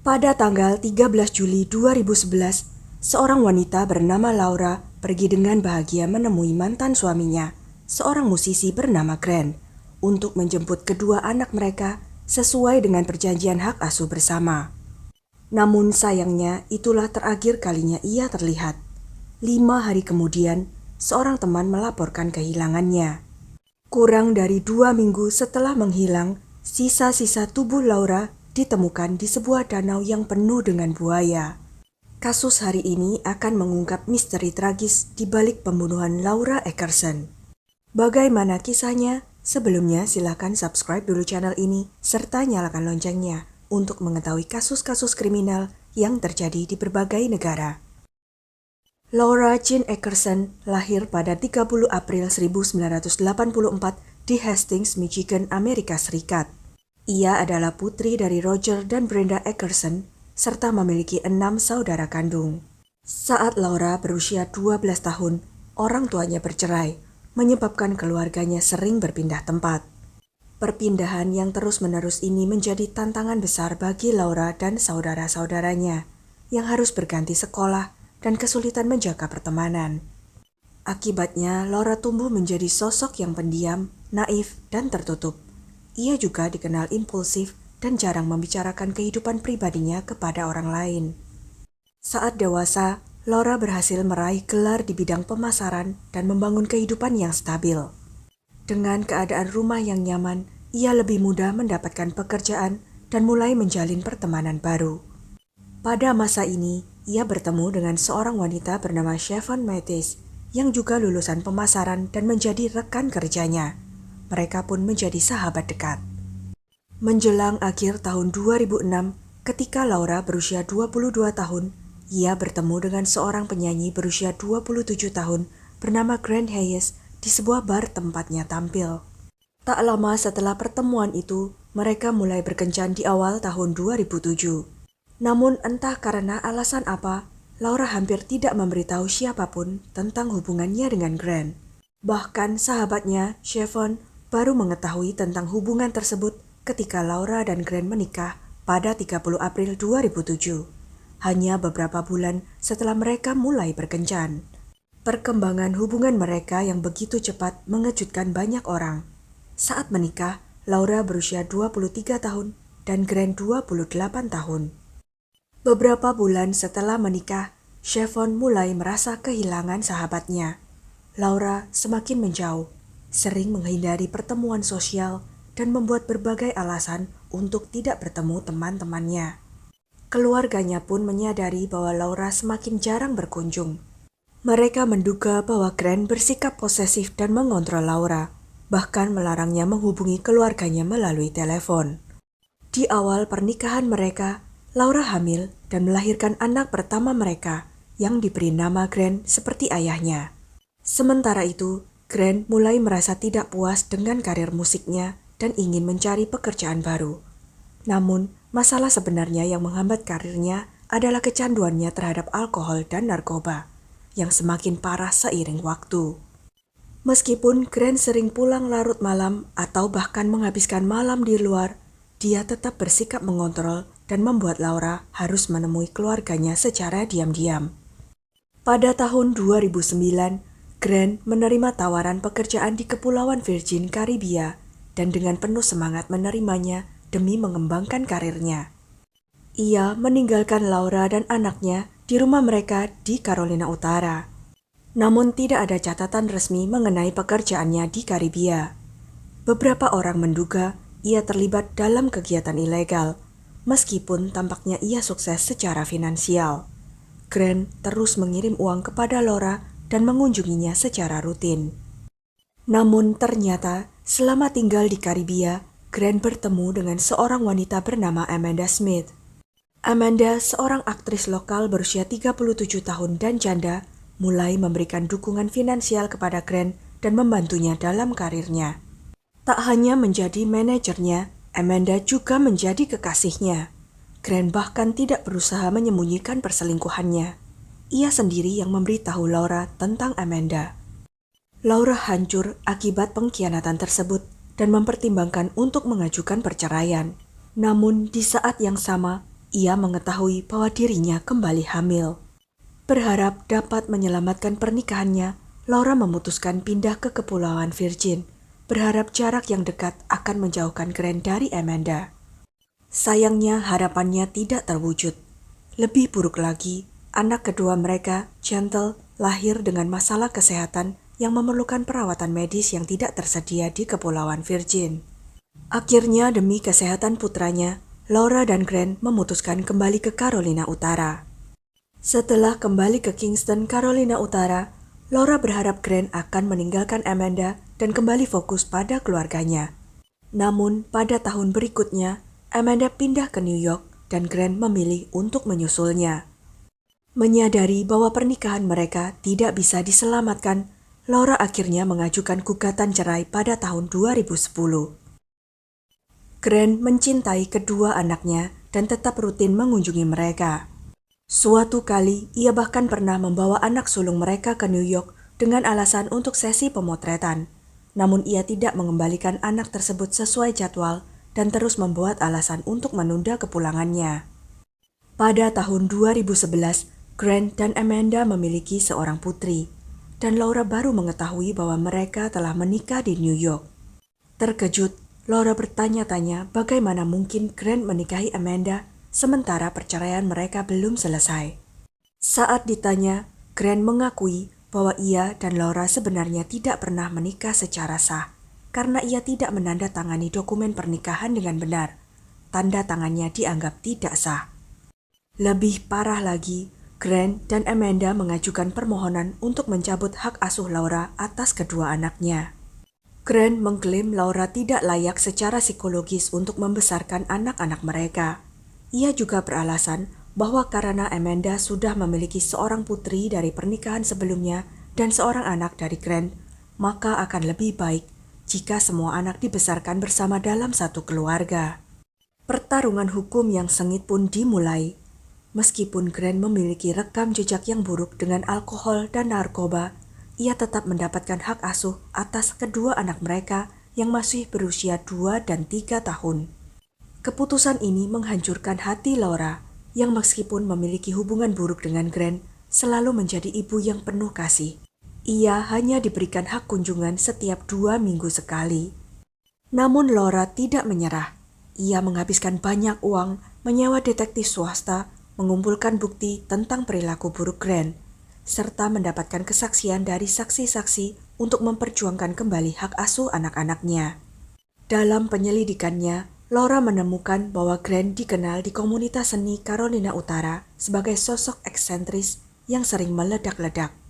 Pada tanggal 13 Juli 2011, seorang wanita bernama Laura pergi dengan bahagia menemui mantan suaminya, seorang musisi bernama Grant, untuk menjemput kedua anak mereka sesuai dengan perjanjian hak asuh bersama. Namun sayangnya itulah terakhir kalinya ia terlihat. 5 hari kemudian, seorang teman melaporkan kehilangannya. Kurang dari 2 minggu setelah menghilang, sisa-sisa tubuh Laura ditemukan di sebuah danau yang penuh dengan buaya. Kasus hari ini akan mengungkap misteri tragis di balik pembunuhan Laura Eckerson. Bagaimana kisahnya? Sebelumnya silakan subscribe dulu channel ini serta nyalakan loncengnya untuk mengetahui kasus-kasus kriminal yang terjadi di berbagai negara. Laura Jean Eckerson lahir pada 30 April 1984 di Hastings, Michigan, Amerika Serikat. Ia adalah putri dari Roger dan Brenda Eckerson, serta memiliki 6 saudara kandung. Saat Laura berusia 12 tahun, orang tuanya bercerai, menyebabkan keluarganya sering berpindah tempat. Perpindahan yang terus-menerus ini menjadi tantangan besar bagi Laura dan saudara-saudaranya, yang harus berganti sekolah dan kesulitan menjaga pertemanan. Akibatnya, Laura tumbuh menjadi sosok yang pendiam, naif, dan tertutup. Ia juga dikenal impulsif dan jarang membicarakan kehidupan pribadinya kepada orang lain. Saat dewasa, Laura berhasil meraih gelar di bidang pemasaran dan membangun kehidupan yang stabil. Dengan keadaan rumah yang nyaman, ia lebih mudah mendapatkan pekerjaan dan mulai menjalin pertemanan baru. Pada masa ini, ia bertemu dengan seorang wanita bernama Siobhan Mathis yang juga lulusan pemasaran dan menjadi rekan kerjanya. Mereka pun menjadi sahabat dekat. Menjelang akhir tahun 2006, ketika Laura berusia 22 tahun, ia bertemu dengan seorang penyanyi berusia 27 tahun bernama Grant Hayes di sebuah bar tempatnya tampil. Tak lama setelah pertemuan itu, mereka mulai berkencan di awal tahun 2007. Namun entah karena alasan apa, Laura hampir tidak memberitahu siapapun tentang hubungannya dengan Grant. Bahkan sahabatnya, Siobhan, baru mengetahui tentang hubungan tersebut ketika Laura dan Grant menikah pada 30 April 2007, hanya beberapa bulan setelah mereka mulai berkencan. Perkembangan hubungan mereka yang begitu cepat mengejutkan banyak orang. Saat menikah, Laura berusia 23 tahun dan Grant 28 tahun. Beberapa bulan setelah menikah, Siobhan mulai merasa kehilangan sahabatnya. Laura semakin menjauh, sering menghindari pertemuan sosial dan membuat berbagai alasan untuk tidak bertemu teman-temannya. Keluarganya pun menyadari bahwa Laura semakin jarang berkunjung. Mereka menduga bahwa Grant bersikap posesif dan mengontrol Laura, bahkan melarangnya menghubungi keluarganya melalui telepon. Di awal pernikahan mereka, Laura hamil dan melahirkan anak pertama mereka yang diberi nama Grant seperti ayahnya. Sementara itu, Grant mulai merasa tidak puas dengan karir musiknya dan ingin mencari pekerjaan baru. Namun, masalah sebenarnya yang menghambat karirnya adalah kecanduannya terhadap alkohol dan narkoba yang semakin parah seiring waktu. Meskipun Grant sering pulang larut malam atau bahkan menghabiskan malam di luar, dia tetap bersikap mengontrol dan membuat Laura harus menemui keluarganya secara diam-diam. Pada tahun 2009, Grant menerima tawaran pekerjaan di Kepulauan Virgin, Karibia, dan dengan penuh semangat menerimanya demi mengembangkan karirnya. Ia meninggalkan Laura dan anaknya di rumah mereka di Carolina Utara. Namun tidak ada catatan resmi mengenai pekerjaannya di Karibia. Beberapa orang menduga ia terlibat dalam kegiatan ilegal, meskipun tampaknya ia sukses secara finansial. Grant terus mengirim uang kepada Laura dan mengunjunginya secara rutin. Namun ternyata selama tinggal di Karibia, Grant bertemu dengan seorang wanita bernama Amanda Smith. Amanda, seorang aktris lokal berusia 37 tahun dan janda, mulai memberikan dukungan finansial kepada Grant dan membantunya dalam karirnya. Tak hanya menjadi manajernya, Amanda juga menjadi kekasihnya. Grant bahkan tidak berusaha menyembunyikan perselingkuhannya. Ia sendiri yang memberitahu Laura tentang Amanda. Laura hancur akibat pengkhianatan tersebut dan mempertimbangkan untuk mengajukan perceraian. Namun di saat yang sama, ia mengetahui bahwa dirinya kembali hamil. Berharap dapat menyelamatkan pernikahannya, Laura memutuskan pindah ke Kepulauan Virgin, berharap jarak yang dekat akan menjauhkan Grant dari Amanda. Sayangnya harapannya tidak terwujud. Lebih buruk lagi, anak kedua mereka, Gentle, lahir dengan masalah kesehatan yang memerlukan perawatan medis yang tidak tersedia di Kepulauan Virgin. Akhirnya demi kesehatan putranya, Laura dan Grant memutuskan kembali ke Carolina Utara. Setelah kembali ke Kingston, Carolina Utara, Laura berharap Grant akan meninggalkan Amanda dan kembali fokus pada keluarganya. Namun pada tahun berikutnya, Amanda pindah ke New York dan Grant memilih untuk menyusulnya. Menyadari bahwa pernikahan mereka tidak bisa diselamatkan, Laura akhirnya mengajukan gugatan cerai pada tahun 2010. Grant mencintai kedua anaknya dan tetap rutin mengunjungi mereka. Suatu kali, ia bahkan pernah membawa anak sulung mereka ke New York dengan alasan untuk sesi pemotretan. Namun ia tidak mengembalikan anak tersebut sesuai jadwal dan terus membuat alasan untuk menunda kepulangannya. Pada tahun 2011, Grant dan Amanda memiliki seorang putri, dan Laura baru mengetahui bahwa mereka telah menikah di New York. Terkejut, Laura bertanya-tanya bagaimana mungkin Grant menikahi Amanda sementara perceraian mereka belum selesai. Saat ditanya, Grant mengakui bahwa ia dan Laura sebenarnya tidak pernah menikah secara sah karena ia tidak menandatangani dokumen pernikahan dengan benar. Tanda tangannya dianggap tidak sah. Lebih parah lagi, Grant dan Amanda mengajukan permohonan untuk mencabut hak asuh Laura atas kedua anaknya. Grant mengklaim Laura tidak layak secara psikologis untuk membesarkan anak-anak mereka. Ia juga beralasan bahwa karena Amanda sudah memiliki seorang putri dari pernikahan sebelumnya dan seorang anak dari Grant, maka akan lebih baik jika semua anak dibesarkan bersama dalam satu keluarga. Pertarungan hukum yang sengit pun dimulai. Meskipun Grant memiliki rekam jejak yang buruk dengan alkohol dan narkoba, ia tetap mendapatkan hak asuh atas kedua anak mereka yang masih berusia 2 dan 3 tahun. Keputusan ini menghancurkan hati Laura, yang meskipun memiliki hubungan buruk dengan Grant, selalu menjadi ibu yang penuh kasih. Ia hanya diberikan hak kunjungan setiap 2 minggu sekali. Namun Laura tidak menyerah. Ia menghabiskan banyak uang, menyewa detektif swasta, mengumpulkan bukti tentang perilaku buruk Grant, serta mendapatkan kesaksian dari saksi-saksi untuk memperjuangkan kembali hak asuh anak-anaknya. Dalam penyelidikannya, Laura menemukan bahwa Grant dikenal di komunitas seni Carolina Utara sebagai sosok eksentris yang sering meledak-ledak.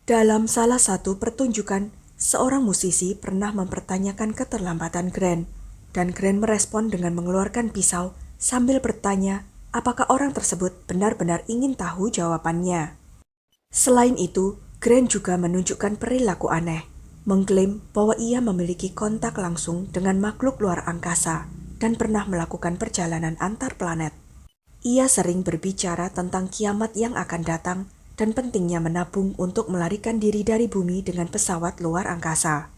Dalam salah satu pertunjukan, seorang musisi pernah mempertanyakan keterlambatan Grant, dan Grant merespon dengan mengeluarkan pisau sambil bertanya apakah orang tersebut benar-benar ingin tahu jawabannya. Selain itu, Grant juga menunjukkan perilaku aneh, mengklaim bahwa ia memiliki kontak langsung dengan makhluk luar angkasa dan pernah melakukan perjalanan antar planet. Ia sering berbicara tentang kiamat yang akan datang dan pentingnya menabung untuk melarikan diri dari bumi dengan pesawat luar angkasa.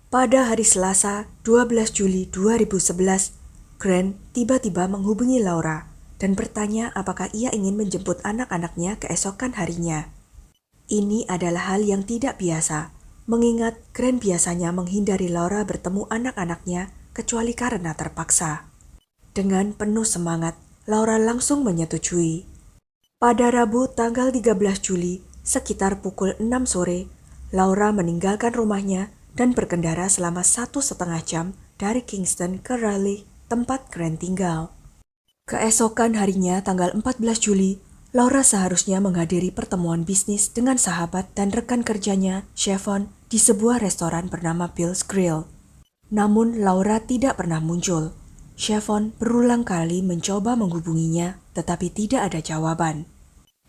Pada hari Selasa, 12 Juli 2011, Grant tiba-tiba menghubungi Laura dan bertanya apakah ia ingin menjemput anak-anaknya keesokan harinya. Ini adalah hal yang tidak biasa, mengingat Grant biasanya menghindari Laura bertemu anak-anaknya kecuali karena terpaksa. Dengan penuh semangat, Laura langsung menyetujui. Pada Rabu tanggal 13 Juli, sekitar pukul 6 sore, Laura meninggalkan rumahnya dan berkendara selama 1,5 jam dari Kingston ke Raleigh, tempat Grant tinggal. Keesokan harinya tanggal 14 Juli, Laura seharusnya menghadiri pertemuan bisnis dengan sahabat dan rekan kerjanya, Chevon, di sebuah restoran bernama Bill's Grill. Namun Laura tidak pernah muncul. Chevon berulang kali mencoba menghubunginya, tetapi tidak ada jawaban.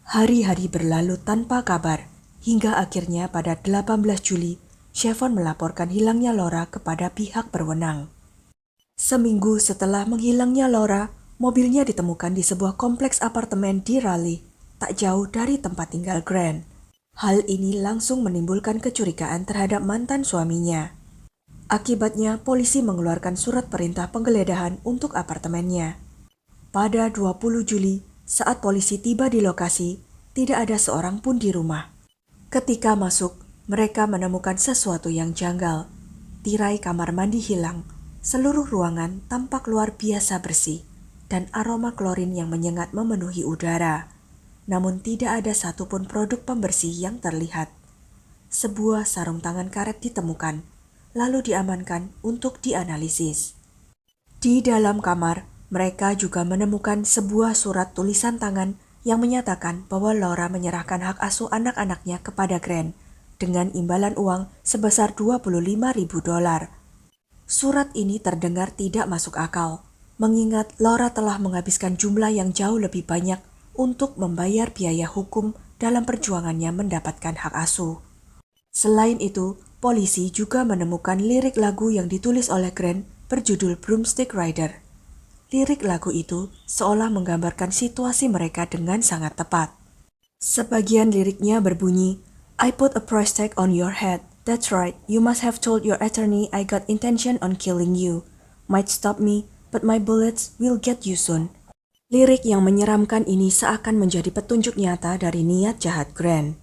Hari-hari berlalu tanpa kabar, hingga akhirnya pada 18 Juli, Chevon melaporkan hilangnya Laura kepada pihak berwenang. Seminggu setelah menghilangnya Laura, mobilnya ditemukan di sebuah kompleks apartemen di Raleigh, tak jauh dari tempat tinggal Grant. Hal ini langsung menimbulkan kecurigaan terhadap mantan suaminya. Akibatnya, polisi mengeluarkan surat perintah penggeledahan untuk apartemennya. Pada 20 Juli, saat polisi tiba di lokasi, tidak ada seorang pun di rumah. Ketika masuk, mereka menemukan sesuatu yang janggal. Tirai kamar mandi hilang, seluruh ruangan tampak luar biasa bersih, dan aroma klorin yang menyengat memenuhi udara. Namun tidak ada satupun produk pembersih yang terlihat. Sebuah sarung tangan karet ditemukan, lalu diamankan untuk dianalisis. Di dalam kamar, mereka juga menemukan sebuah surat tulisan tangan yang menyatakan bahwa Laura menyerahkan hak asuh anak-anaknya kepada Grant dengan imbalan uang sebesar $25.000. Surat ini terdengar tidak masuk akal, mengingat Laura telah menghabiskan jumlah yang jauh lebih banyak untuk membayar biaya hukum dalam perjuangannya mendapatkan hak asuh. Selain itu, polisi juga menemukan lirik lagu yang ditulis oleh Grant berjudul Broomstick Rider. Lirik lagu itu seolah menggambarkan situasi mereka dengan sangat tepat. Sebagian liriknya berbunyi, I put a price tag on your head. That's right, you must have told your attorney I got intention on killing you. Might stop me, but my bullets will get you soon. Lirik yang menyeramkan ini seakan menjadi petunjuk nyata dari niat jahat Grant.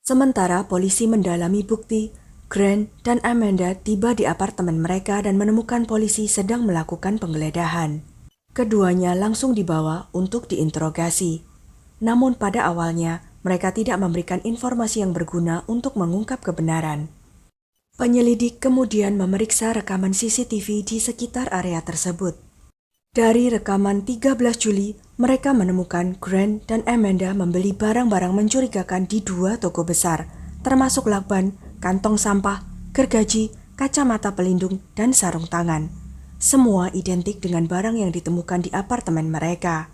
Sementara polisi mendalami bukti, Grant dan Amanda tiba di apartemen mereka dan menemukan polisi sedang melakukan penggeledahan. Keduanya langsung dibawa untuk diinterogasi. Namun pada awalnya, mereka tidak memberikan informasi yang berguna untuk mengungkap kebenaran. Penyelidik kemudian memeriksa rekaman CCTV di sekitar area tersebut. Dari rekaman 13 Juli, mereka menemukan Grant dan Amanda membeli barang-barang mencurigakan di 2 toko besar, termasuk lakban, kantong sampah, gergaji, kacamata pelindung, dan sarung tangan. Semua identik dengan barang yang ditemukan di apartemen mereka.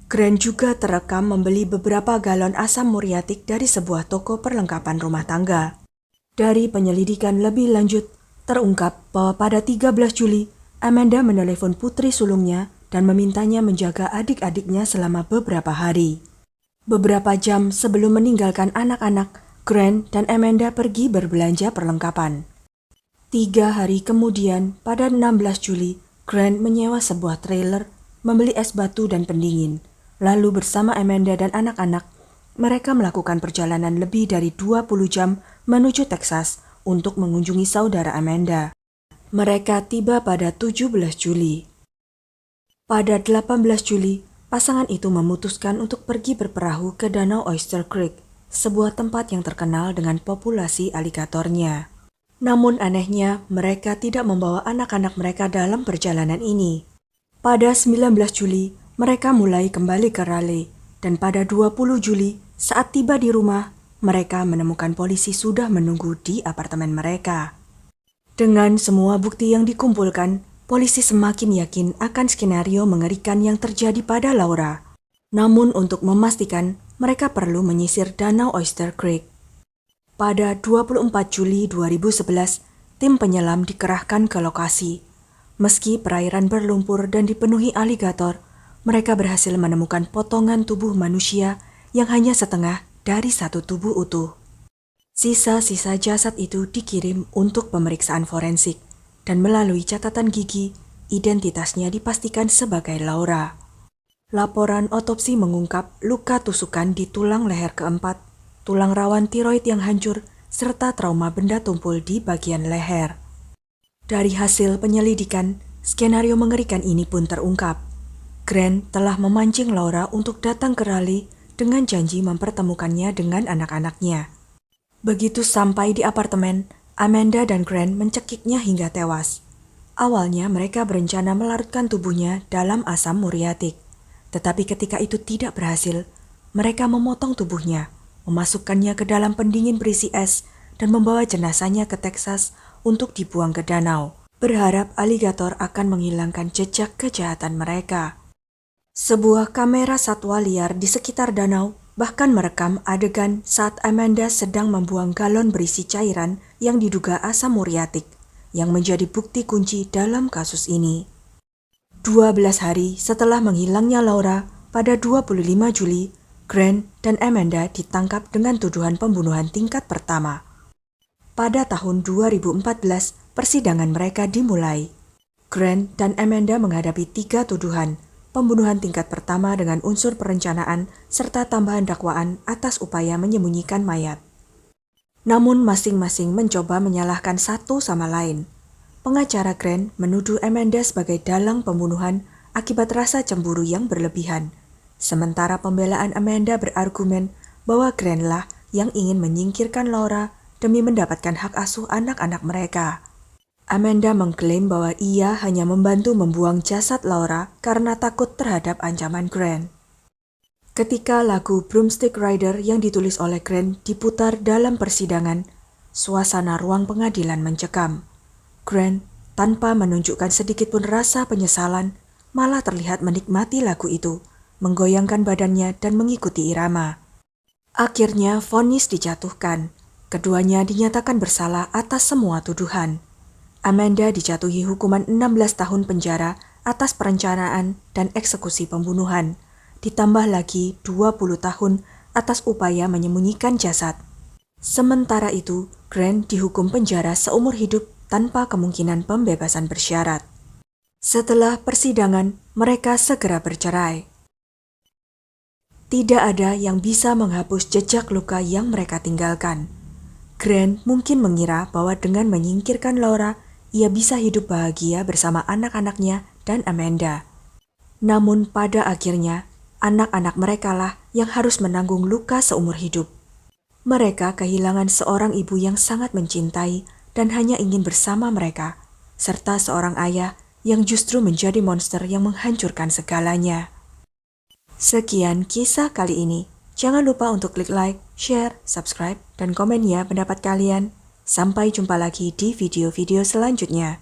Grant juga terekam membeli beberapa galon asam muriatik dari sebuah toko perlengkapan rumah tangga. Dari penyelidikan lebih lanjut, terungkap bahwa pada 13 Juli, Amanda menelepon putri sulungnya dan memintanya menjaga adik-adiknya selama beberapa hari. Beberapa jam sebelum meninggalkan anak-anak, Grant dan Amanda pergi berbelanja perlengkapan. 3 hari kemudian, pada 16 Juli, Grant menyewa sebuah trailer, membeli es batu dan pendingin. Lalu bersama Amanda dan anak-anak, mereka melakukan perjalanan lebih dari 20 jam menuju Texas untuk mengunjungi saudara Amanda. Mereka tiba pada 17 Juli. Pada 18 Juli, pasangan itu memutuskan untuk pergi berperahu ke Danau Oyster Creek, sebuah tempat yang terkenal dengan populasi aligatornya. Namun anehnya, mereka tidak membawa anak-anak mereka dalam perjalanan ini. Pada 19 Juli, mereka mulai kembali ke Raleigh, dan pada 20 Juli, saat tiba di rumah, mereka menemukan polisi sudah menunggu di apartemen mereka. Dengan semua bukti yang dikumpulkan, polisi semakin yakin akan skenario mengerikan yang terjadi pada Laura. Namun untuk memastikan, mereka perlu menyisir Danau Oyster Creek. Pada 24 Juli 2011, tim penyelam dikerahkan ke lokasi. Meski perairan berlumpur dan dipenuhi aligator, mereka berhasil menemukan potongan tubuh manusia yang hanya setengah dari satu tubuh utuh. Sisa-sisa jasad itu dikirim untuk pemeriksaan forensik, dan melalui catatan gigi, identitasnya dipastikan sebagai Laura. Laporan otopsi mengungkap luka tusukan di tulang leher keempat, tulang rawan tiroid yang hancur, serta trauma benda tumpul di bagian leher. Dari hasil penyelidikan, skenario mengerikan ini pun terungkap. Grant telah memancing Laura untuk datang ke Raleigh dengan janji mempertemukannya dengan anak-anaknya. Begitu sampai di apartemen, Amanda dan Grant mencekiknya hingga tewas. Awalnya mereka berencana melarutkan tubuhnya dalam asam muriatik. Tetapi ketika itu tidak berhasil, mereka memotong tubuhnya, memasukkannya ke dalam pendingin berisi es, dan membawa jenazahnya ke Texas untuk dibuang ke danau, berharap aligator akan menghilangkan jejak kejahatan mereka. Sebuah kamera satwa liar di sekitar danau bahkan merekam adegan saat Amanda sedang membuang galon berisi cairan yang diduga asam muriatik, yang menjadi bukti kunci dalam kasus ini. 12 hari setelah menghilangnya Laura, pada 25 Juli, Grant dan Amanda ditangkap dengan tuduhan pembunuhan tingkat pertama. Pada tahun 2014, persidangan mereka dimulai. Grant dan Amanda menghadapi 3 tuduhan, pembunuhan tingkat pertama dengan unsur perencanaan, serta tambahan dakwaan atas upaya menyembunyikan mayat. Namun masing-masing mencoba menyalahkan satu sama lain. Pengacara Grant menuduh Amanda sebagai dalang pembunuhan akibat rasa cemburu yang berlebihan. Sementara pembelaan Amanda berargumen bahwa Grant lah yang ingin menyingkirkan Laura demi mendapatkan hak asuh anak-anak mereka. Amanda mengklaim bahwa ia hanya membantu membuang jasad Laura karena takut terhadap ancaman Grant. Ketika lagu Broomstick Rider yang ditulis oleh Grant diputar dalam persidangan, suasana ruang pengadilan mencekam. Grant, tanpa menunjukkan sedikit pun rasa penyesalan, malah terlihat menikmati lagu itu, menggoyangkan badannya dan mengikuti irama. Akhirnya vonis dijatuhkan. Keduanya dinyatakan bersalah atas semua tuduhan. Amanda dijatuhi hukuman 16 tahun penjara atas perencanaan dan eksekusi pembunuhan, ditambah lagi 20 tahun atas upaya menyembunyikan jasad. Sementara itu, Grant dihukum penjara seumur hidup tanpa kemungkinan pembebasan bersyarat. Setelah persidangan, mereka segera bercerai. Tidak ada yang bisa menghapus jejak luka yang mereka tinggalkan. Grant mungkin mengira bahwa dengan menyingkirkan Laura, ia bisa hidup bahagia bersama anak-anaknya dan Amanda. Namun pada akhirnya, anak-anak mereka lah yang harus menanggung luka seumur hidup. Mereka kehilangan seorang ibu yang sangat mencintai dan hanya ingin bersama mereka, serta seorang ayah yang justru menjadi monster yang menghancurkan segalanya. Sekian kisah kali ini. Jangan lupa untuk klik like, share, subscribe, dan komen ya pendapat kalian. Sampai jumpa lagi di video-video selanjutnya.